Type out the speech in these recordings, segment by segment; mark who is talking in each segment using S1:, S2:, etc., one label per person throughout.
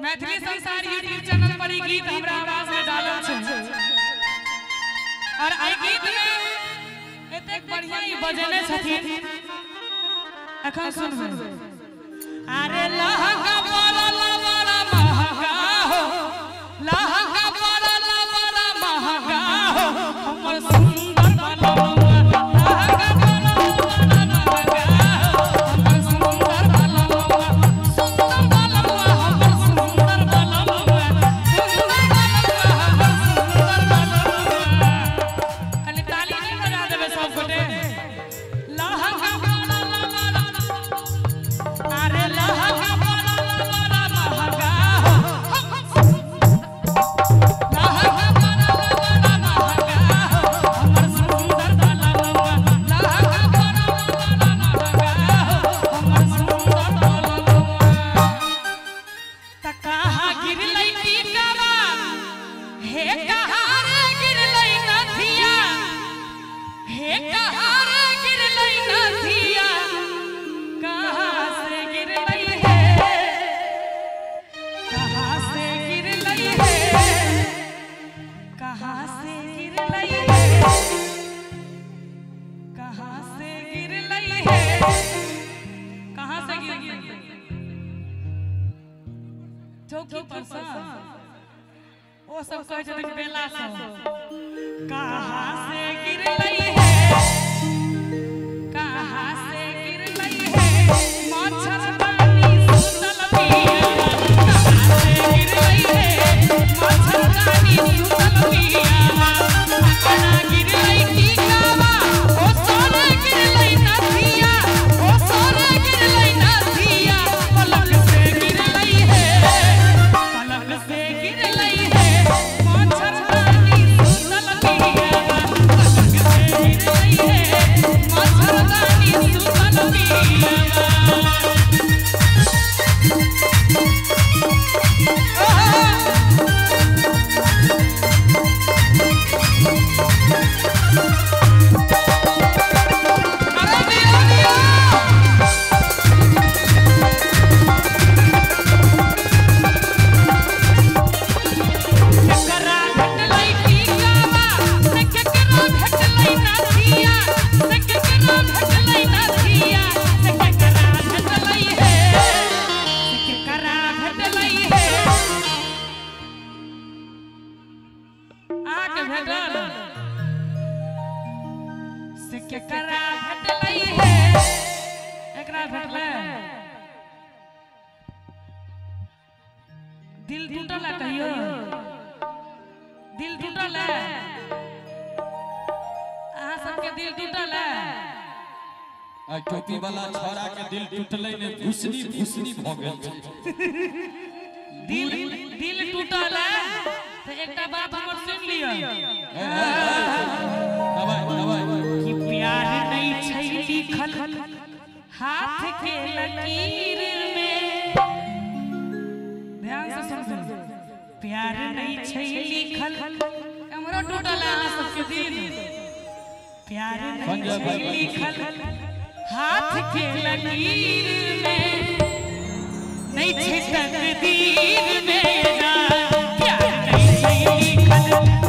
S1: मैथिली संसार YouTube channel पर ई गीत हमरा आवाज में डालल छै और आई गीत में एतेक बढ़िया ई बजेने छथिन अखन सुनबे। अरे लहंगा बड़ा महंगा हो, लहंगा बड़ा महंगा हो, हमर सुंदर बनवा चौकी पर से ओ सब कह छथिन बेला से कहां से गिरलै है, कहां से गिरलै है मच्छरदानी सुतल पिया, कहां से गिरलै है मच्छरदानी सुतल पिया, कहां गिरलै टीकावा ओ सोने गिरलै नथिया, ओ सोने गिरलै नथिया, पलक से गिरलै है, पलक से गिरलै है मच्छरदानी सुतल पिया, पलक से गिरलै है मच्छरदानी सुतल पिया। दिल टूटल है, कहियो दिल टूटल है, अहाँ सबके दिल टूटल है।
S2: आ टोपी वाला छोरा के दिल टूटले ने भुसनी भुसनी भ गेल छै।
S1: दिल टूटल है तो एकटा बात हमर सुन लियो, कि प्यार नहीं छै लिखल हाथ के लकीर में, ध्यान से सुन, प्यार नहीं छै लिखल, हमरो टूटल है अहाँ सबके दिल, प्यार नहीं छै लिखल हाथ के लकीर में, नहीं छै तकदीर में ना, प्यार नहीं छै लिखल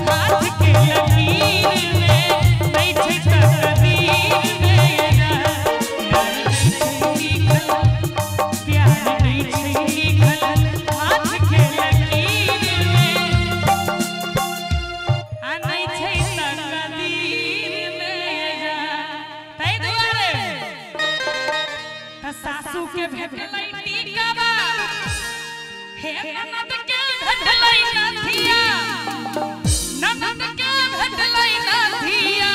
S1: हाथ के लकीर में, नहीं छै तकदीर में ना, प्यार नहीं छै लिखल हाथ के लकीर में, आ नहीं छै तकदीर में ना। तै दुआरे सासू के भेटलै टीकावा, हे ननद के भेटलै नथिया, ननद के भेटलै नथिया,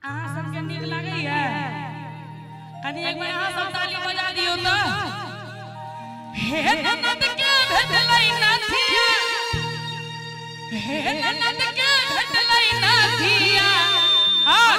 S1: अहाँ सबके नीक लागैया? कनी एक बार अहाँ सब ताली बजा दियौ तो। हे ननद के भेटलै नथिया, हे ननद के भेटलै नथिया, और